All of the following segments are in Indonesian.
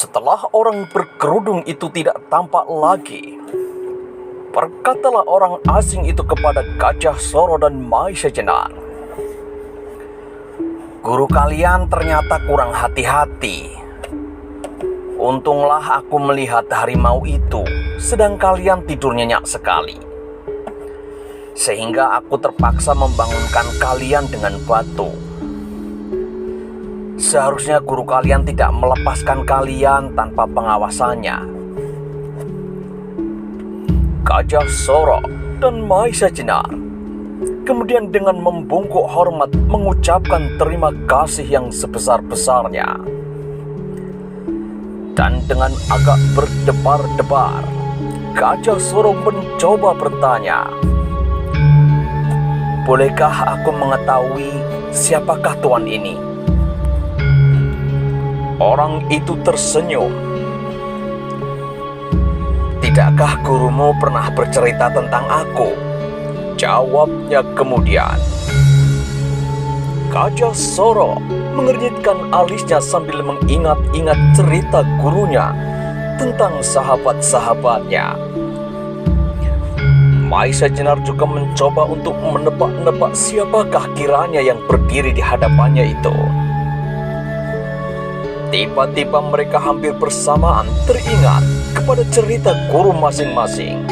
Setelah orang berkerudung itu tidak tampak lagi, berkatalah orang asing itu kepada Gajah Soro dan Maisa Jenar, "Guru kalian ternyata kurang hati-hati. Untunglah aku melihat harimau itu sedang kalian tidur nyenyak sekali, sehingga aku terpaksa membangunkan kalian dengan batu. Seharusnya guru kalian tidak melepaskan kalian tanpa pengawasannya." Gajah Soro dan Maisa Jenar kemudian dengan membungkuk hormat mengucapkan terima kasih yang sebesar-besarnya. Dan dengan agak berdebar-debar, Gajah Soro mencoba bertanya, "Bolehkah aku mengetahui siapakah tuan ini?" Orang itu tersenyum. "Tidakkah gurumu pernah bercerita tentang aku?" jawabnya kemudian. Gajah Soro mengernyitkan alisnya sambil mengingat-ingat cerita gurunya tentang sahabat-sahabatnya. Maisa Jenar juga mencoba untuk menebak-nebak siapakah kiranya yang berdiri di hadapannya itu. Tiba-tiba mereka hampir bersamaan teringat kepada cerita guru masing-masing.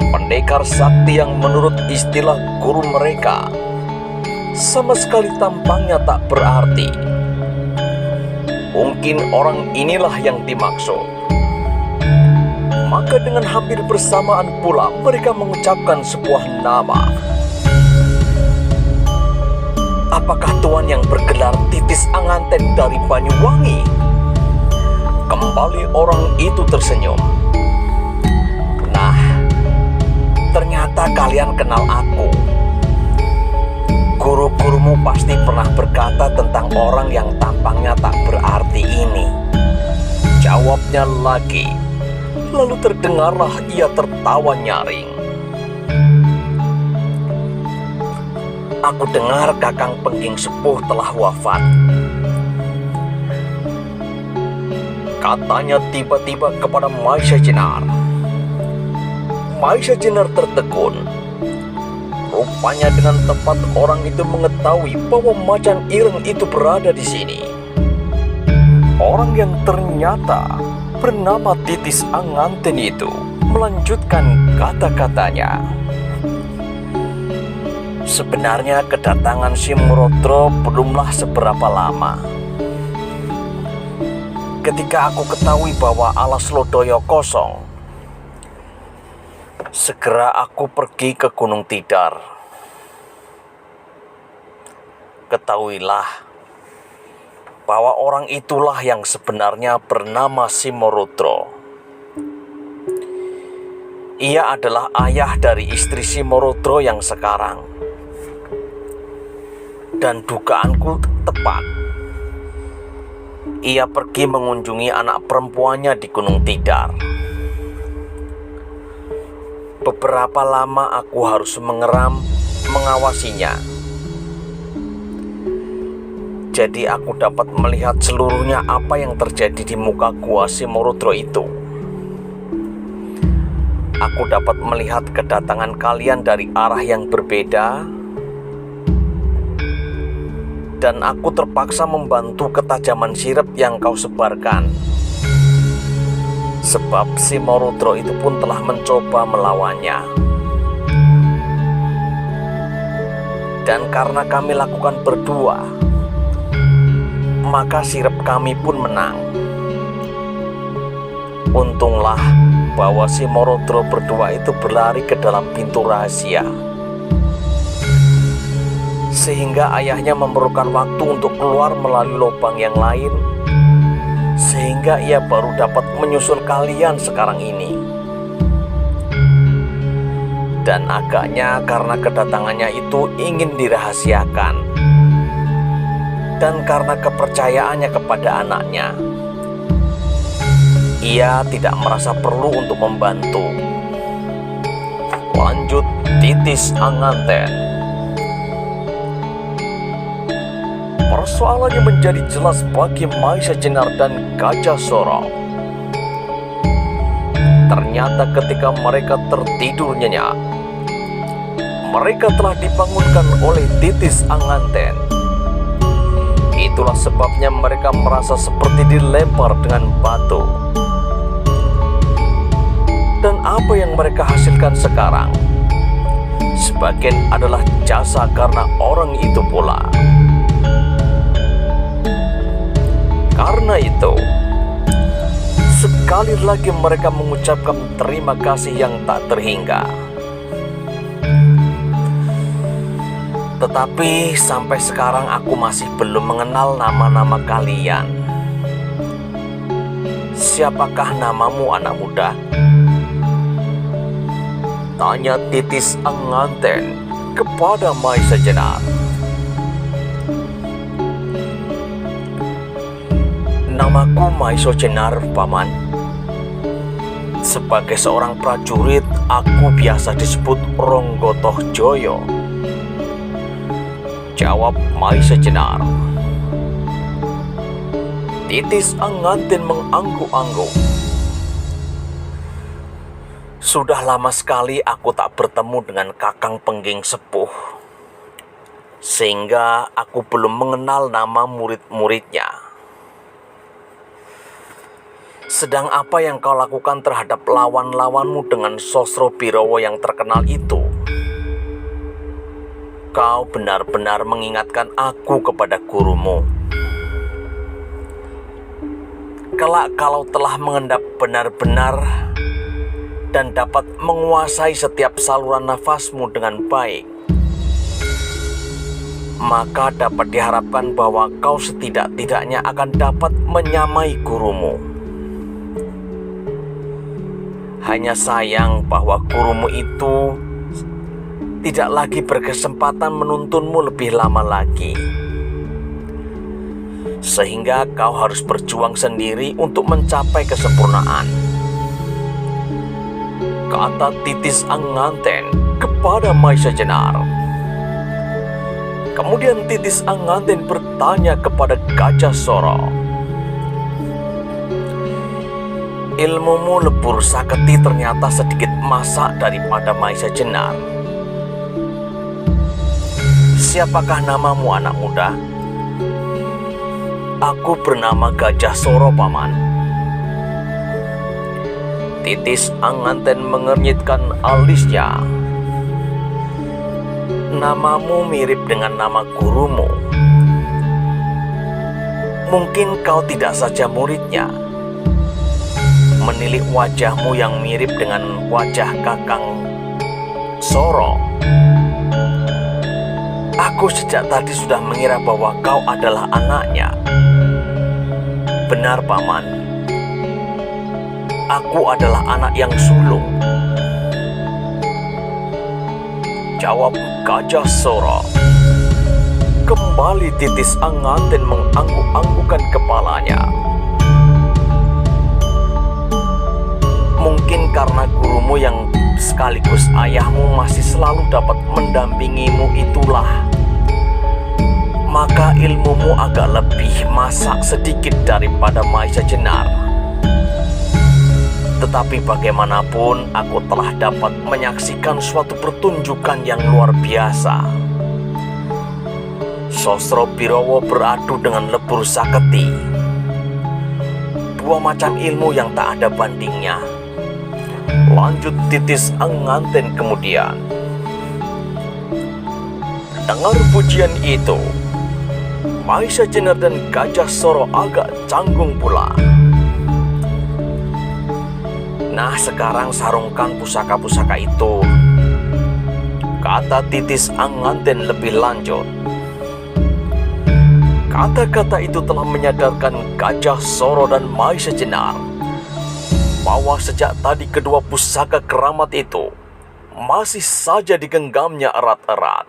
Pendekar sakti yang menurut istilah guru mereka sama sekali tampangnya tak berarti. Mungkin orang inilah yang dimaksud. Maka dengan hampir bersamaan pula mereka mengucapkan sebuah nama. "Apakah tuan yang bergelar Titis Anganten dari Banyuwangi?" Kembali orang itu tersenyum. "Nah, ternyata kalian kenal aku. Guru-gurumu pasti pernah berkata tentang orang yang tampangnya tak berarti ini," jawabnya lagi. Lalu terdengarlah ia tertawa nyaring. "Aku dengar Kakang Pengging Sepuh telah wafat," katanya tiba-tiba kepada Maisa Jenar. Maisa Jenar tertegun. Rupanya dengan tepat orang itu mengetahui bahwa macan ireng itu berada di sini. Orang yang ternyata bernama Titis Anganten itu melanjutkan kata-katanya. "Sebenarnya kedatangan Si Morodro belumlah seberapa lama. Ketika aku ketahui bahwa Alas Lodoyo kosong, segera aku pergi ke Gunung Tidar. Ketahuilah bahwa orang itulah yang sebenarnya bernama Si Morodro. Ia adalah ayah dari istri Si Morodro yang sekarang. Dan dugaanku tepat. Ia pergi mengunjungi anak perempuannya di Gunung Tidar. Beberapa lama aku harus mengeram mengawasinya. Jadi aku dapat melihat seluruhnya apa yang terjadi di muka gua Si Morodro itu. Aku dapat melihat kedatangan kalian dari arah yang berbeda, dan aku terpaksa membantu ketajaman sirep yang kau sebarkan. Sebab Si Morodro itu pun telah mencoba melawannya. Dan karena kami lakukan berdua, maka sirep kami pun menang. Untunglah bahwa Si Morodro berdua itu berlari ke dalam pintu rahasia, sehingga ayahnya memerlukan waktu untuk keluar melalui lubang yang lain, sehingga ia baru dapat menyusul kalian sekarang ini. Dan agaknya karena kedatangannya itu ingin dirahasiakan, dan karena kepercayaannya kepada anaknya, ia tidak merasa perlu untuk membantu. Lanjut Titis Anganten. persoalannya menjadi jelas bagi Maisa Jenar dan Gajah Soro. Ternyata ketika mereka tertidur nyenyak, mereka telah dibangunkan oleh Titis Anganten. Itulah sebabnya mereka merasa seperti dilempar dengan batu. Dan apa yang mereka hasilkan sekarang, sebagian adalah jasa karena orang itu pula. Karena itu, sekali lagi mereka mengucapkan terima kasih yang tak terhingga. Tetapi sampai sekarang aku masih belum mengenal nama-nama kalian. Siapakah namamu, anak muda? Tanya Titis Anganten kepada Maisa Jenar. Namaku Maisa Jenar, Paman. Sebagai seorang prajurit, aku biasa disebut Ronggotoh Joyo, jawab Maisa Jenar. Titis Anganten mengangguk-angguk. Sudah lama sekali aku tak bertemu dengan Kakang Pengging Sepuh, sehingga aku belum mengenal nama murid-muridnya. Sedang apa yang kau lakukan terhadap lawan-lawanmu dengan Sosro Birowo yang terkenal itu? Kau benar-benar mengingatkan aku kepada gurumu. Kelak kalau telah mengendap benar-benar dan dapat menguasai setiap saluran nafasmu dengan baik, maka dapat diharapkan bahwa kau setidak-tidaknya akan dapat menyamai gurumu. Hanya sayang bahwa gurumu itu tidak lagi berkesempatan menuntunmu lebih lama lagi, sehingga kau harus berjuang sendiri untuk mencapai kesempurnaan, kata Titis Anganten kepada Maisa Jenar. Kemudian Titis Anganten bertanya kepada Gajah Soro. Ilmumu lebur saketi ternyata sedikit masak daripada Maisa Jenar. Siapakah namamu, anak muda? Aku bernama Gajah Soro, Paman. Titis Anganten mengernyitkan alisnya. Namamu mirip dengan nama gurumu. Mungkin kau tidak saja muridnya. Menilik wajahmu yang mirip dengan wajah Kakang Soro, aku sejak tadi sudah mengira bahwa kau adalah anaknya. Benar, Paman. Aku adalah anak yang sulung, jawab Gajah Soro. Kembali Titis Anganten mengangguk-anggukkan kepalanya. Mungkin karena gurumu yang sekaligus ayahmu masih selalu dapat mendampingimu itulah, maka ilmumu agak lebih masak sedikit daripada Maisa Jenar. Tetapi bagaimanapun aku telah dapat menyaksikan suatu pertunjukan yang luar biasa. Sosro Birowo beradu dengan lebur saketi, dua macam ilmu yang tak ada bandingnya. Lanjut Titis Anganten kemudian. Dengar pujian itu, Maisa Jenar dan Gajah Soro agak canggung pula. Nah, sekarang sarungkan pusaka-pusaka itu, kata Titis Anganten lebih lanjut. Kata-kata itu telah menyadarkan Gajah Soro dan Maisa Jenar bahwa sejak tadi kedua pusaka keramat itu masih saja digenggamnya erat-erat.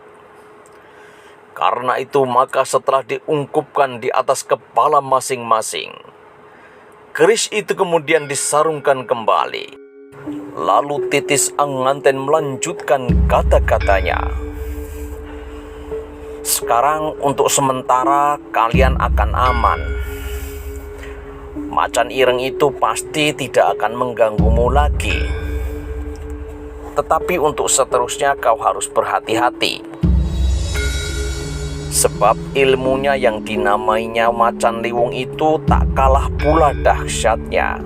Karena itu maka setelah diungkupkan di atas kepala masing-masing, keris itu kemudian disarungkan kembali. Lalu Titis Anganten melanjutkan kata-katanya. Sekarang untuk sementara kalian akan aman. Macan ireng itu pasti tidak akan mengganggumu lagi. Tetapi untuk seterusnya kau harus berhati-hati. Sebab ilmunya yang dinamainya macan liwung itu tak kalah pula dahsyatnya.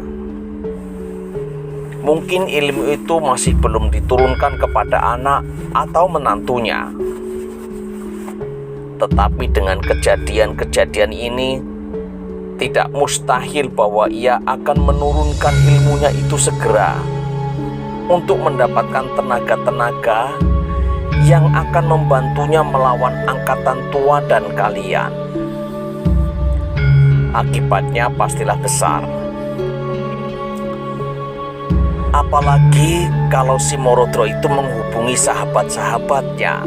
Mungkin ilmu itu masih belum diturunkan kepada anak atau menantunya. Tetapi dengan kejadian-kejadian ini, tidak mustahil bahwa ia akan menurunkan ilmunya itu segera untuk mendapatkan tenaga-tenaga yang akan membantunya melawan angkatan tua dan kalian. Akibatnya pastilah besar. Apalagi kalau si Morodro itu menghubungi sahabat-sahabatnya.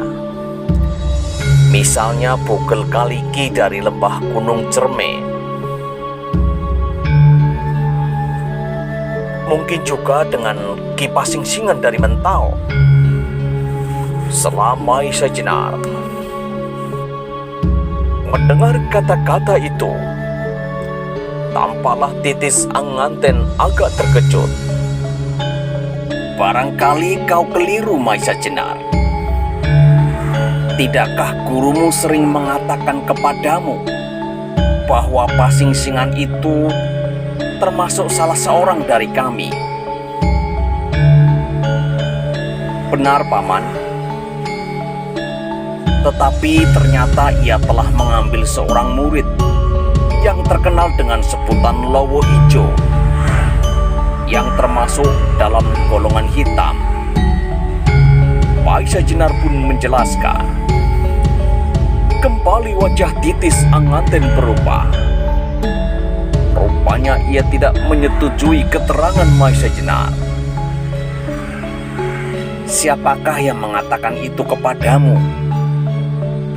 Misalnya Bugel Kaliki dari lembah Gunung Cerme. Mungkin juga dengan Ki Pasingsingan dari Mentau. Selamai sejenak. Mendengar kata-kata itu, tampaklah Titis Anganten agak terkejut. Barangkali kau keliru, Maisa Jenar. Tidakkah gurumu sering mengatakan kepadamu bahwa Pasingsingan itu termasuk salah seorang dari kami? Benar, Paman. Tetapi ternyata ia telah mengambil seorang murid yang terkenal dengan sebutan Lowo Ijo, yang termasuk dalam golongan hitam. Maisa Jenar pun menjelaskan. Kembali wajah Titis Anganten berubah. Rupanya ia tidak menyetujui keterangan Maisa Jenar. Siapakah yang mengatakan itu kepadamu?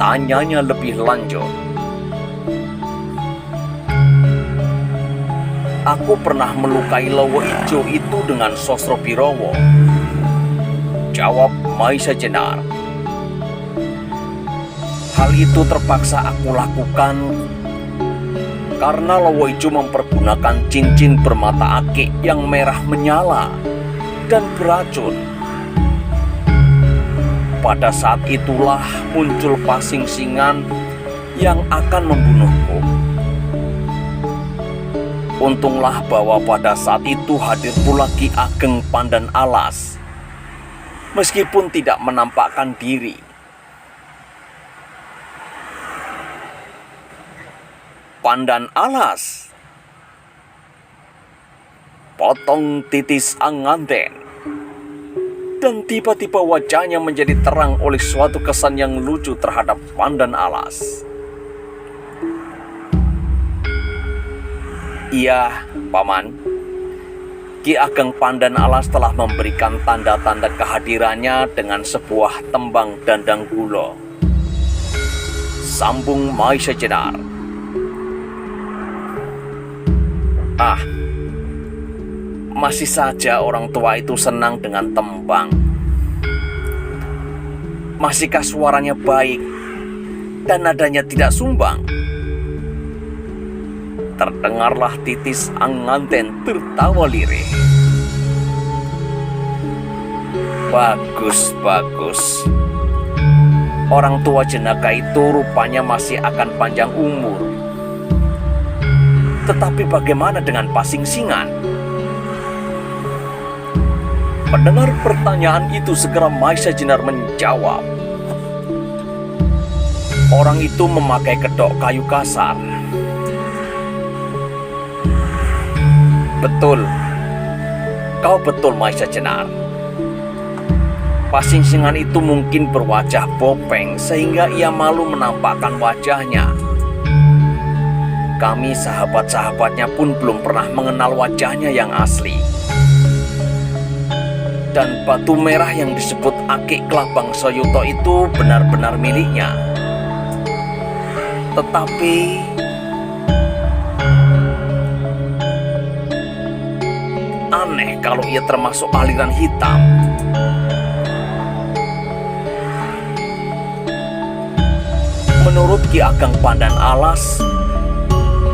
Tanyanya lebih lanjut. Aku pernah melukai Lowo Ijo itu dengan Sosro Birowo, jawab Maisa Jenar. Hal itu terpaksa aku lakukan karena Lowo Ijo mempergunakan cincin bermata akik yang merah menyala dan beracun. Pada saat itulah muncul Pasingsingan yang akan membunuhku. Untunglah bahwa pada saat itu hadir pula Ki Ageng Pandan Alas, meskipun tidak menampakkan diri. Pandan Alas, potong Titis Anganten, dan tiba-tiba wajahnya menjadi terang oleh suatu kesan yang lucu terhadap Pandan Alas. Iya, Paman. Ki Ageng Pandan Alas telah memberikan tanda-tanda kehadirannya dengan sebuah tembang dandang gulo. Sambung Maisa Jenar. Masih saja orang tua itu senang dengan tembang. Masihkah suaranya baik dan nadanya tidak sumbang? Terdengarlah Titis Anganten tertawa lirih. Bagus, bagus. Orang tua jenaka itu rupanya masih akan panjang umur. Tetapi bagaimana dengan Pasingsingan? Mendengar pertanyaan itu, segera Maisa Jenar menjawab. Orang itu memakai kedok kayu kasar. Betul. Kau betul, Maisa Jenar. Pasingsingan itu mungkin berwajah bopeng sehingga ia malu menampakkan wajahnya. Kami sahabat-sahabatnya pun belum pernah mengenal wajahnya yang asli. Dan batu merah yang disebut Akik Kelabang Soyuto itu benar-benar miliknya. Tetapi aneh kalau ia termasuk aliran hitam. menurut Ki Ageng Pandan Alas,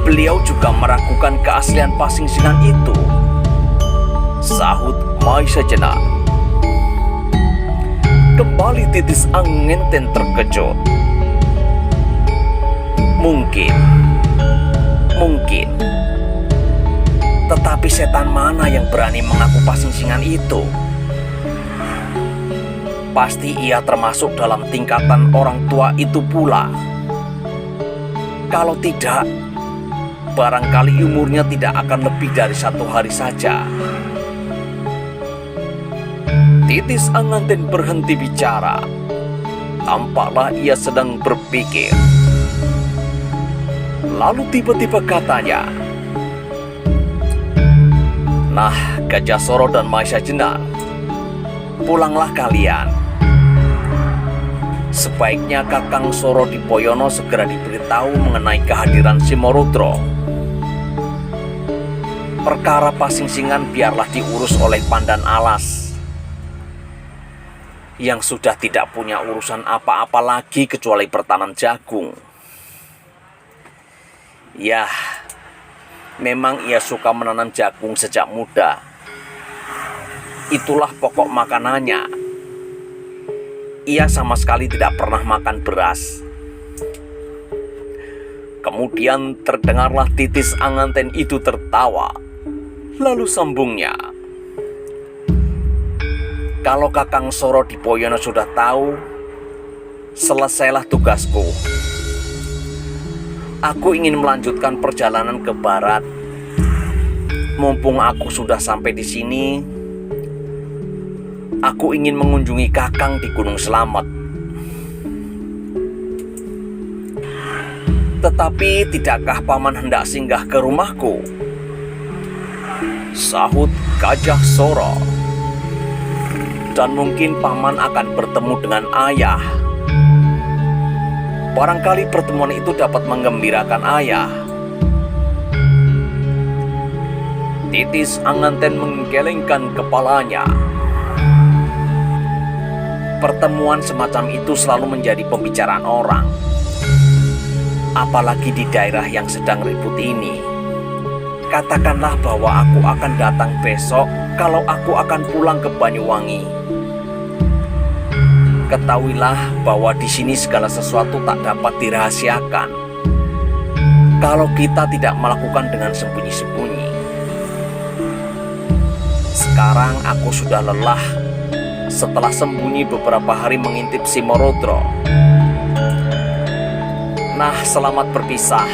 beliau juga meragukan keaslian pasingsingan itu, sahut Maisa Jenar. Kembali Titis Angenten terkejut. Mungkin. Tetapi setan mana yang berani mengaku pasingsingan itu? Pasti ia termasuk dalam tingkatan orang tua itu pula. Kalau tidak, barangkali umurnya tidak akan lebih dari 1 hari saja. Titis Anganten berhenti bicara. Tampaklah ia sedang berpikir. Lalu tiba-tiba katanya, "Nah, Gajah Soro dan Maisa Jenar, pulanglah kalian. Sebaiknya Kakang Soro Dipoyono segera diberitahu mengenai kehadiran Simorodro. Perkara pasingsingan biarlah diurus oleh Pandan Alas, yang sudah tidak punya urusan apa-apa lagi kecuali pertanam jagung. Ya, memang ia suka menanam jagung sejak muda. Itulah pokok makanannya. Ia sama sekali tidak pernah makan beras." Kemudian terdengarlah Titis Anganten itu tertawa. Lalu sambungnya, "Kalau Kakang Soro Dipoyono sudah tahu, selesailah tugasku. Aku ingin melanjutkan perjalanan ke barat. Mumpung aku sudah sampai di sini, aku ingin mengunjungi Kakang di Gunung Slamet. Tetapi tidakkah Paman hendak singgah ke rumahku?" sahut Gajah Soro. "Dan mungkin Paman akan bertemu dengan ayah. Barangkali pertemuan itu dapat menggembirakan ayah." Titis Anganten menggelengkan kepalanya. Pertemuan semacam itu selalu menjadi pembicaraan orang, apalagi di daerah yang sedang ribut ini. Katakanlah bahwa aku akan datang besok kalau aku akan pulang ke Banyuwangi. Ketahuilah bahwa di sini segala sesuatu tak dapat dirahasiakan kalau kita tidak melakukan dengan sembunyi-sembunyi. Sekarang aku sudah lelah setelah sembunyi beberapa hari mengintip Simorodro. Nah, selamat berpisah.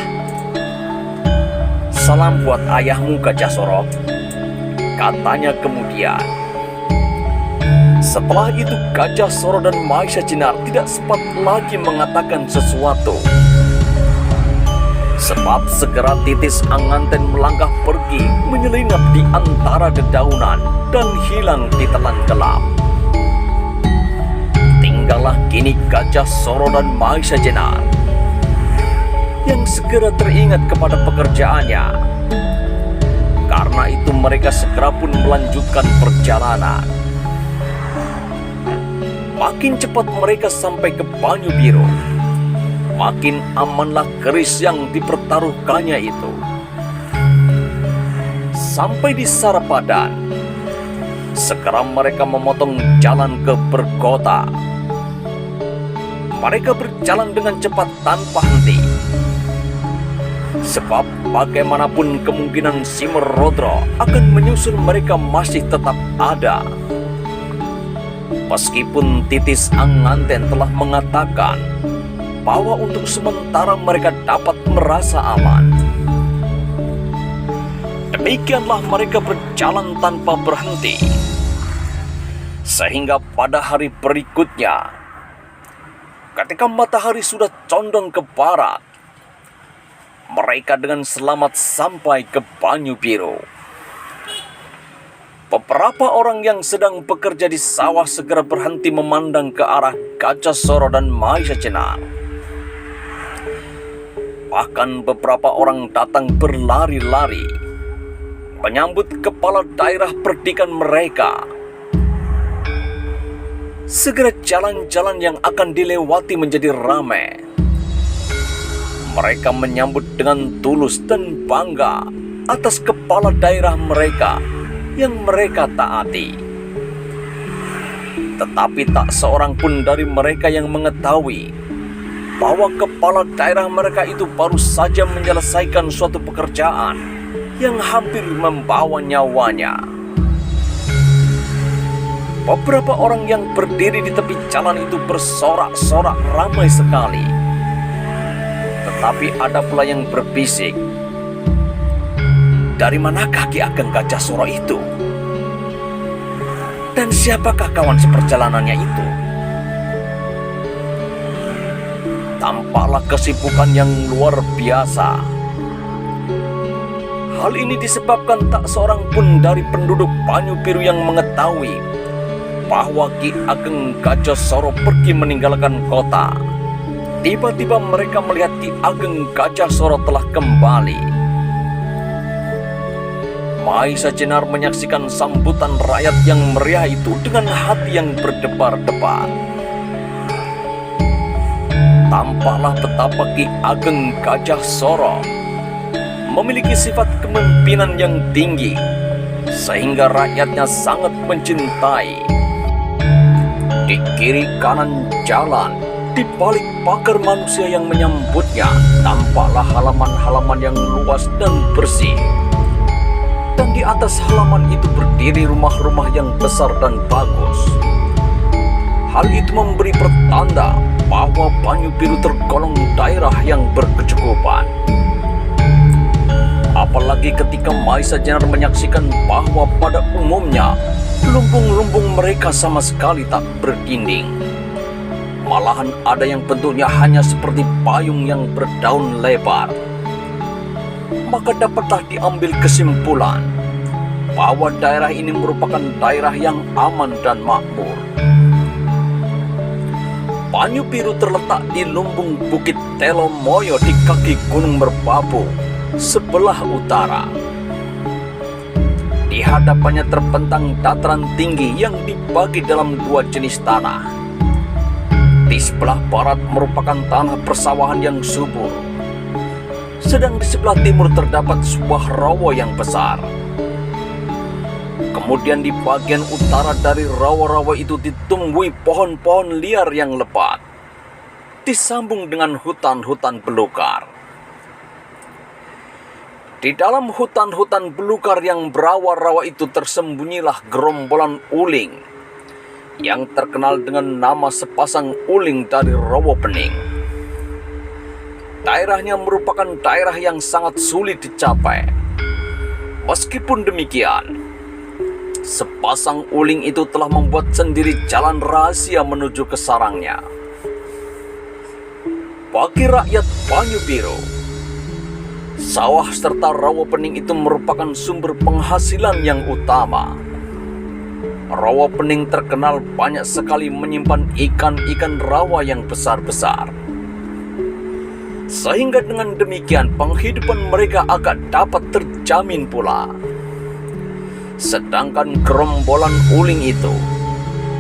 Salam buat ayahmu, Gajah Soro," katanya kemudian. Setelah itu Gajah Soro dan Maisa Jenar tidak sempat lagi mengatakan sesuatu. Sebab segera Titis Anganten melangkah pergi menyelinap di antara dedaunan dan hilang di telan gelap. Tinggallah kini Gajah Soro dan Maisa Jenar yang segera teringat kepada pekerjaannya. Karena itu mereka segera pun melanjutkan perjalanan. Makin cepat mereka sampai ke Banyu Biru, makin amanlah keris yang dipertaruhkannya itu. Sampai di Sarapadan, segera mereka memotong jalan ke Bergota. Mereka berjalan dengan cepat tanpa henti, sebab bagaimanapun kemungkinan Simorodro akan menyusul mereka masih tetap ada. Meskipun Titis Anganten telah mengatakan bahwa untuk sementara mereka dapat merasa aman. Demikianlah mereka berjalan tanpa berhenti. Sehingga pada hari berikutnya, ketika matahari sudah condong ke barat, mereka dengan selamat sampai ke Banyu Biru. Beberapa orang yang sedang bekerja di sawah segera berhenti memandang ke arah Gajah Soro dan Maisa Jenar. Bahkan beberapa orang datang berlari-lari menyambut kepala daerah perdikan mereka. Segera jalan-jalan yang akan dilewati menjadi ramai. Mereka menyambut dengan tulus dan bangga atas kepala daerah mereka yang mereka taati. Tetapi tak seorang pun dari mereka yang mengetahui bahwa kepala daerah mereka itu baru saja menyelesaikan suatu pekerjaan yang hampir membawa nyawanya. Beberapa orang yang berdiri di tepi jalan itu bersorak-sorak ramai sekali. Tetapi ada pula yang berbisik, "Dari manakah Ki Ageng Gajah Soro itu? Dan siapakah kawan seperjalanannya itu?" Tampaklah kesibukan yang luar biasa. Hal ini disebabkan tak seorang pun dari penduduk Banyu Biru yang mengetahui bahwa Ki Ageng Gajah Soro pergi meninggalkan kota. Tiba-tiba mereka melihat Ki Ageng Gajah Soro telah kembali. Maisa Jenar menyaksikan sambutan rakyat yang meriah itu dengan hati yang berdebar-debar. Tampaklah betapa Ki Ageng Gajah Soro memiliki sifat kepemimpinan yang tinggi, sehingga rakyatnya sangat mencintai. Di kiri kanan jalan, di balik pagar manusia yang menyambutnya, tampaklah halaman-halaman yang luas dan bersih. Dan di atas halaman itu berdiri rumah-rumah yang besar dan bagus. Hal itu memberi pertanda bahwa Banyu Biru tergolong daerah yang berkecukupan. Apalagi ketika Maisa Jenar menyaksikan bahwa pada umumnya lumbung-lumbung mereka sama sekali tak berdinding. Malahan ada yang bentuknya hanya seperti payung yang berdaun lebar. Maka dapatlah diambil kesimpulan bahwa daerah ini merupakan daerah yang aman dan makmur. Banyu Biru terletak di lumbung Bukit Telomoyo di kaki Gunung Merbabu, sebelah utara. Di hadapannya terbentang dataran tinggi yang dibagi dalam dua jenis tanah. Di sebelah barat merupakan tanah persawahan yang subur, sedang di sebelah timur terdapat sebuah rawa yang besar. Kemudian di bagian utara dari rawa-rawa itu ditumbuhi pohon-pohon liar yang lebat, disambung dengan hutan-hutan belukar. Di dalam hutan-hutan belukar yang berawa-rawa itu tersembunyilah gerombolan uling yang terkenal dengan nama sepasang uling dari Rawa Pening. Daerahnya merupakan daerah yang sangat sulit dicapai. Meskipun demikian, sepasang uling itu telah membuat sendiri jalan rahasia menuju ke sarangnya. Bagi rakyat Banyu Biru, sawah serta Rawa Pening itu merupakan sumber penghasilan yang utama. Rawa Pening terkenal banyak sekali menyimpan ikan-ikan rawa yang besar-besar. Sehingga dengan demikian penghidupan mereka agak dapat terjamin pula. Sedangkan gerombolan uling itu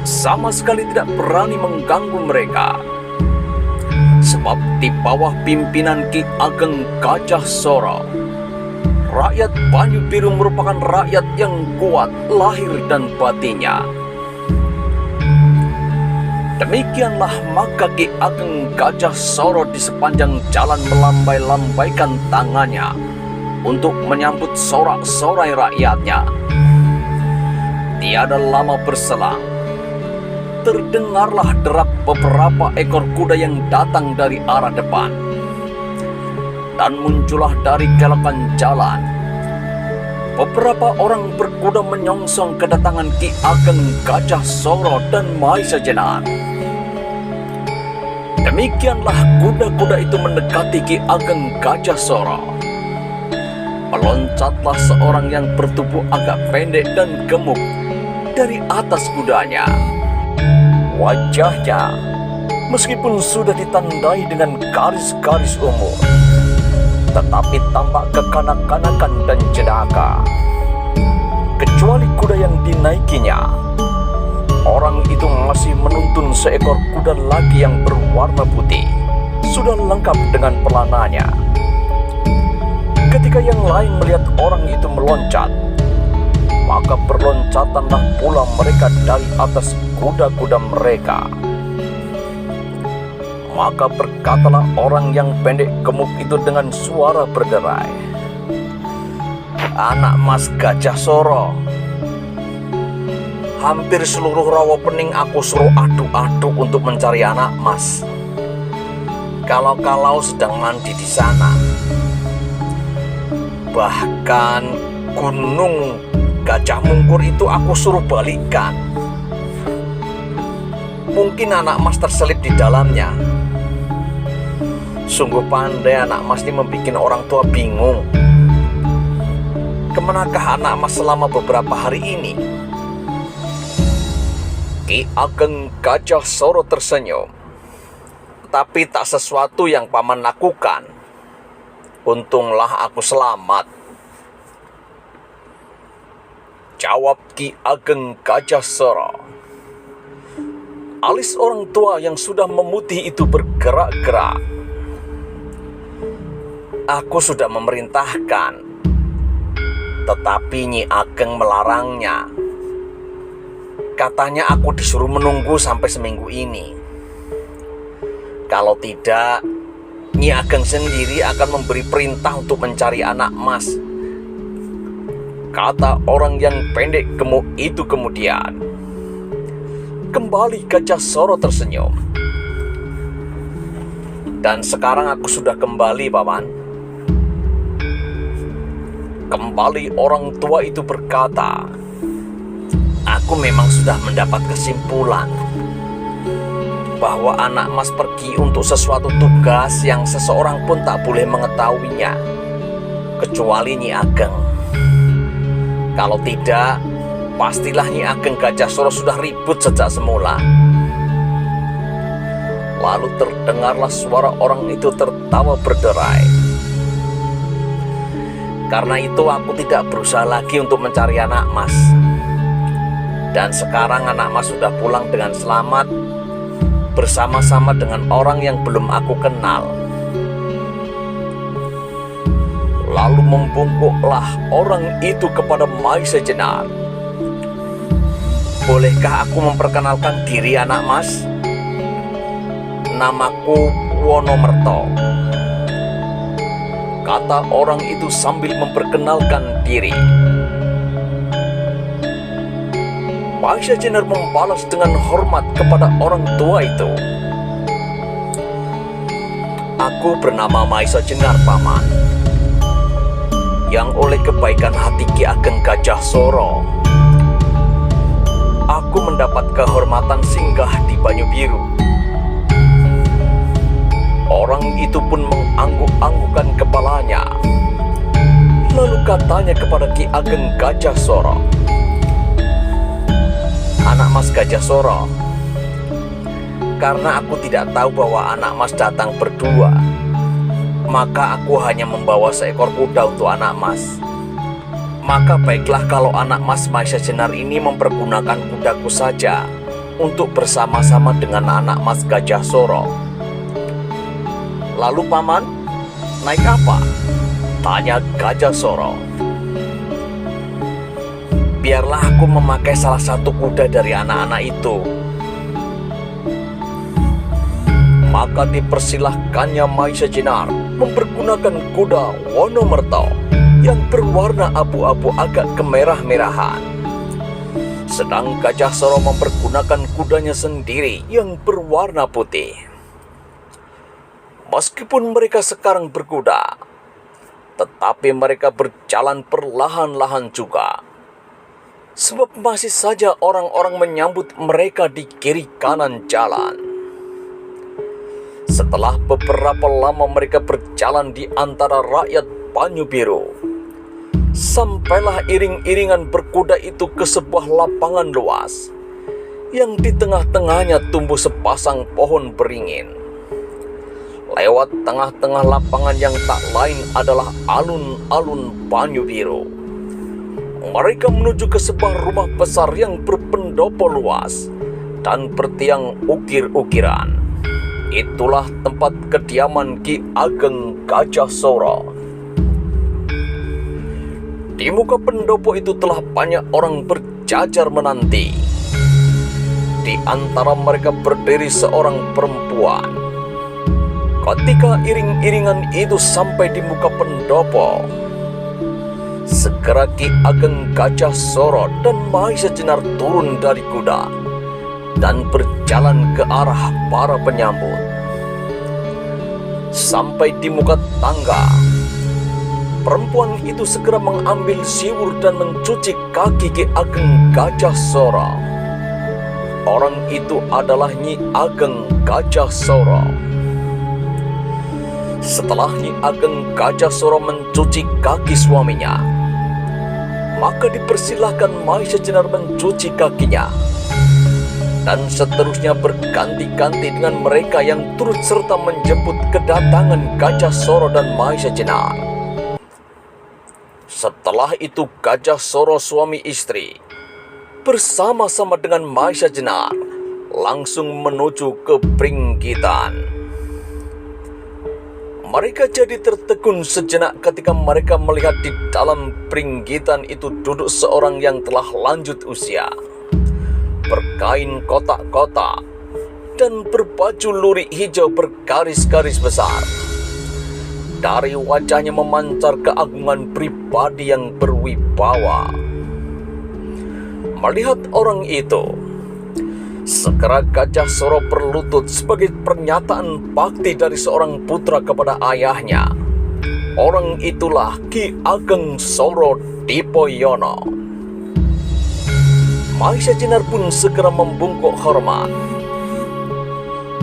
sama sekali tidak berani mengganggu mereka. Sebab di bawah pimpinan Ki Ageng Gajah Soro, rakyat Banyu Biru merupakan rakyat yang kuat lahir dan batinnya. Demikianlah maka Ki Ageng Gajah Soro di sepanjang jalan melambai-lambaikan tangannya untuk menyambut sorak-sorai rakyatnya. Tiada lama berselang, terdengarlah derap beberapa ekor kuda yang datang dari arah depan. Dan muncullah dari kelokan jalan beberapa orang berkuda menyongsong kedatangan Ki Ageng Gajah Soro dan Maisa Jenar. Demikianlah kuda-kuda itu mendekati Ki Ageng Gajah Soro. Meloncatlah seorang yang bertubuh agak pendek dan gemuk dari atas kudanya. Wajahnya, meskipun sudah ditandai dengan garis-garis umur, tetapi tampak kekanak-kanakan dan jenaka. Kecuali kuda yang dinaikinya, orang itu masih menuntun seekor kuda lagi yang berwarna putih, sudah lengkap dengan pelananya. Ketika yang lain melihat orang itu meloncat, maka berloncatanlah pula mereka dari atas kuda-kuda mereka. Maka berkatalah orang yang pendek gemuk itu dengan suara berderai, "Anak Mas Gajah Soro, hampir seluruh rawa pening aku suruh aduk-aduk untuk mencari anak Mas. Kalau-kalau sedang mandi di sana. Bahkan gunung Gajah Mungkur itu aku suruh balikkan. Mungkin anak Mas terselip di dalamnya." Sungguh pandai anak Mas ini membuat orang tua bingung. Kemanakah anak Mas selama beberapa hari ini? Ki Ageng Gajah Soro tersenyum. "Tapi tak sesuatu yang paman lakukan. Untunglah aku selamat," jawab Ki Ageng Gajah Soro. Alis orang tua yang sudah memutih itu bergerak-gerak. "Aku sudah memerintahkan, tetapi Nyi Ageng melarangnya. Katanya aku disuruh menunggu sampai seminggu ini. Kalau tidak, Nyi Ageng sendiri akan memberi perintah untuk mencari anak Mas," kata orang yang pendek gemuk itu kemudian. Kembali Gajah Soro tersenyum. "Dan sekarang aku sudah kembali, Paman." Kembali orang tua itu berkata, "Aku memang sudah mendapat kesimpulan bahwa anak Mas pergi untuk sesuatu tugas yang seseorang pun tak boleh mengetahuinya, kecuali Nyi Ageng. Kalau tidak, pastilah Nyi Ageng Gajah Soro sudah ribut sejak semula." Lalu terdengarlah suara orang itu tertawa berderai. "Karena itu aku tidak berusaha lagi untuk mencari anak Mas. Dan sekarang anak Mas sudah pulang dengan selamat bersama-sama dengan orang yang belum aku kenal." Lalu membungkuklah orang itu kepada Mai sejenak. "Bolehkah aku memperkenalkan diri anak Mas? Namaku Wonomerto," kata orang itu sambil memperkenalkan diri. Maisa Jenar membalas dengan hormat kepada orang tua itu. "Aku bernama Maisa Jenar, Paman, yang oleh kebaikan hati Ki Ageng Gajah Soro, aku mendapat kehormatan singgah di Banyu Biru." Orang itu pun mengangguk-anggukkan kepalanya. Lalu katanya kepada Ki Ageng Gajah Soro, "Anak Mas Gajah Soro, karena aku tidak tahu bahwa anak Mas datang berdua, maka aku hanya membawa seekor kuda untuk anak Mas. Maka baiklah kalau anak Mas Maisa Jenar ini mempergunakan kudaku saja untuk bersama-sama dengan anak Mas Gajah Soro." "Lalu Paman, naik apa?" tanya Gajah Soro. "Biarlah aku memakai salah satu kuda dari anak-anak itu." Maka dipersilahkannya Maisa Jenar mempergunakan kuda Wonomerto yang berwarna abu-abu agak kemerah-merahan. Sedang Gajah Soro mempergunakan kudanya sendiri yang berwarna putih. Meskipun mereka sekarang berkuda, tetapi mereka berjalan perlahan-lahan juga. Sebab masih saja orang-orang menyambut mereka di kiri kanan jalan. Setelah beberapa lama mereka berjalan di antara rakyat Banyu Biru, sampailah iring-iringan berkuda itu ke sebuah lapangan luas, yang di tengah-tengahnya tumbuh sepasang pohon beringin. Lewat tengah-tengah lapangan yang tak lain adalah alun-alun Banyu Biru. Mereka menuju ke sebuah rumah besar yang berpendopo luas dan bertiang ukir-ukiran. itulah tempat kediaman Ki Ageng Gajah Soro. Di muka pendopo itu telah banyak orang berjajar menanti. Di antara mereka berdiri seorang perempuan. Ketika iring-iringan itu sampai di muka pendopo, segera Ki Ageng Gajah Soro dan Mahesa Jenar turun dari kuda dan berjalan ke arah para penyambut. Sampai di muka tangga, perempuan itu segera mengambil siwur dan mencuci kaki Ki Ageng Gajah Soro. Orang itu adalah Nyi Ageng Gajah Soro. Setelah Nyi Ageng Gajah Soro mencuci kaki suaminya, maka dipersilahkan Mahesa Jenar mencuci kakinya. Dan seterusnya berganti-ganti dengan mereka yang turut serta menjemput kedatangan Gajah Soro dan Mahesa Jenar. Setelah itu Gajah Soro suami istri bersama-sama dengan Mahesa Jenar langsung menuju ke Pringgitan. Mereka jadi tertegun sejenak ketika mereka melihat di dalam Pringgitan itu duduk seorang yang telah lanjut usia, berkain kotak-kotak dan berbaju lurik hijau bergaris-garis besar. Dari wajahnya memancar keagungan pribadi yang berwibawa. Melihat orang itu, segera Gajah Soro berlutut sebagai pernyataan bakti dari seorang putra kepada ayahnya. Orang itulah Ki Ageng Soro Dipoyono. Mahesa Jenar pun segera membungkuk hormat.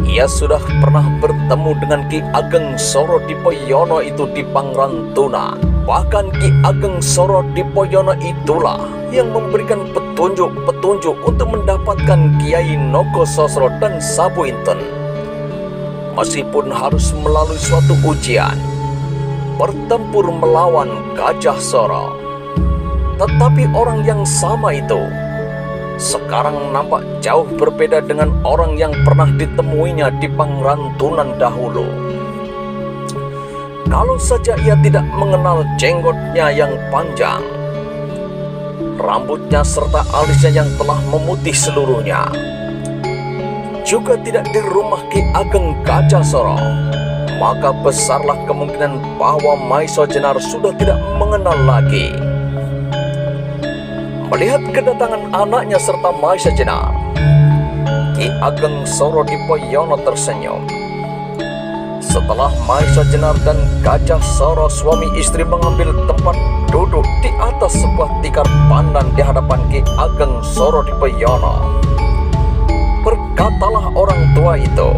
Ia sudah pernah bertemu dengan Ki Ageng Soro Dipoyono itu di Pangrantuna. Bahkan Ki Ageng Soro Dipoyono itulah yang memberikan petunjuk-petunjuk untuk mendapatkan Kiai Nogososro dan Sabuinten. Meskipun harus melalui suatu ujian, bertempur melawan Gajah Soro, tetapi orang yang sama itu sekarang nampak jauh berbeda dengan orang yang pernah ditemuinya di Pangrantunan dahulu. Kalau saja ia tidak mengenal jenggotnya yang panjang, rambutnya serta alisnya yang telah memutih seluruhnya, juga tidak di rumah Ki Ageng Gajah Soro, maka besarlah kemungkinan bahwa Mahesa Jenar sudah tidak mengenal lagi. Melihat kedatangan anaknya serta Mahesa Jenar, Ki Ageng Soro Dipoyono tersenyum. Setelah Mahesa Jenar dan Gajah Soro suami istri mengambil tempat duduk di atas sebuah tikar pandan di hadapan Ki Ageng Soro Dipoyono, berkatalah orang tua itu,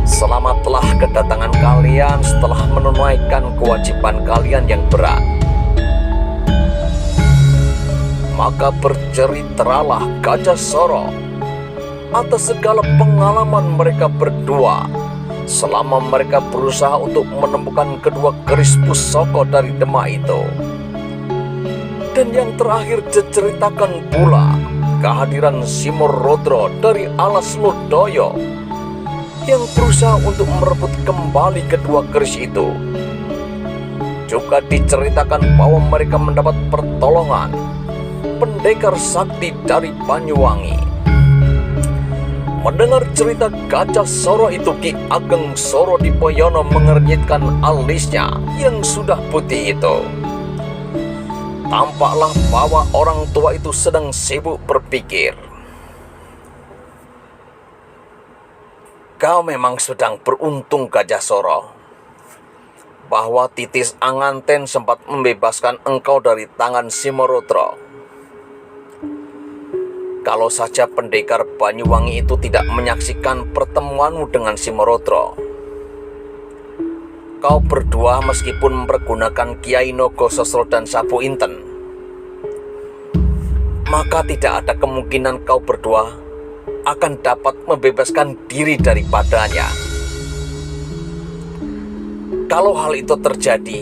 "Selamatlah kedatangan kalian setelah menunaikan kewajiban kalian yang berat." Maka berceriteralah Gajah Soro atas segala pengalaman mereka berdua selama mereka berusaha untuk menemukan kedua keris pusaka dari Demak itu. Dan yang terakhir diceritakan pula kehadiran Simorodro dari Alas Lodoyo yang berusaha untuk merebut kembali kedua keris itu. Juga diceritakan bahwa mereka mendapat pertolongan pendekar sakti dari Banyuwangi. Mendengar cerita Gajah Soro itu, Ki Ageng Soro Dipoyono mengernyitkan alisnya yang sudah putih itu. Tampaklah bahwa orang tua itu sedang sibuk berpikir. "Kau memang sedang beruntung, Gajah Soro, bahwa Titis Anganten sempat membebaskan engkau dari tangan Simorodro. Kalau saja pendekar Banyuwangi itu tidak menyaksikan pertemuanmu dengan Simorodro, kau berdua meskipun mempergunakan Kiai Nogososro dan Sabuinten, maka tidak ada kemungkinan kau berdua akan dapat membebaskan diri daripadanya. Kalau hal itu terjadi,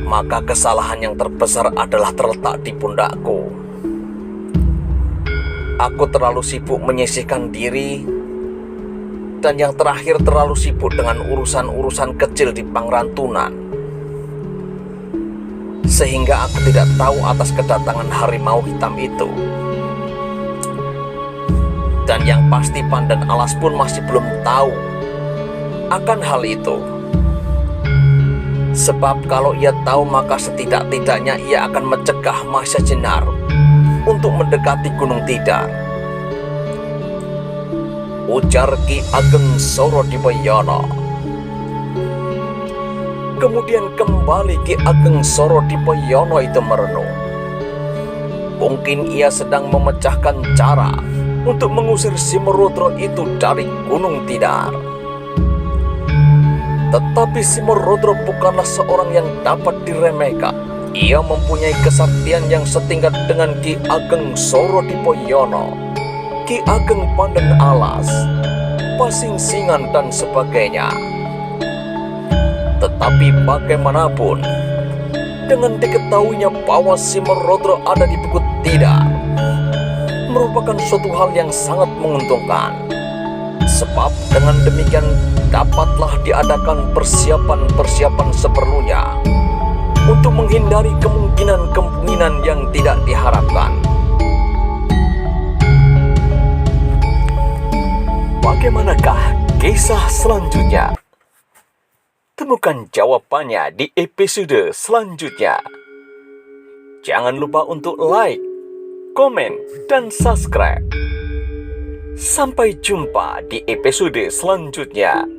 maka kesalahan yang terbesar adalah terletak di pundakku. aku terlalu sibuk menyisihkan diri, dan yang terakhir terlalu sibuk dengan urusan-urusan kecil di Pangrantunan, sehingga aku tidak tahu atas kedatangan harimau hitam itu. Dan yang pasti Pandan Alas pun masih belum tahu akan hal itu. Sebab kalau ia tahu maka setidak-tidaknya ia akan mencegah Mahesa Jenar untuk mendekati Gunung Tidar. Ujar Ki Ageng Sorodipoyono. Kemudian kembali Ki Ageng Sorodipoyono itu merenung. Mungkin ia sedang memecahkan cara untuk mengusir Simorudro itu dari Gunung Tidar. Tetapi Simorudro bukanlah seorang yang dapat diremehkan. Ia mempunyai kesaktian yang setingkat dengan Ki Ageng Sorodipoyono, Ki Ageng Pandan Alas, Pasingsingan dan sebagainya. Tetapi bagaimanapun, dengan diketahuinya bahwa Simorudro ada di Bukit Tidar, merupakan suatu hal yang sangat menguntungkan. Sebab dengan demikian dapatlah diadakan persiapan-persiapan seperlunya untuk menghindari kemungkinan-kemungkinan yang tidak diharapkan. Bagaimanakah kisah selanjutnya? Temukan jawabannya di episode selanjutnya. Jangan lupa untuk like, komen, dan subscribe. Sampai jumpa di episode selanjutnya.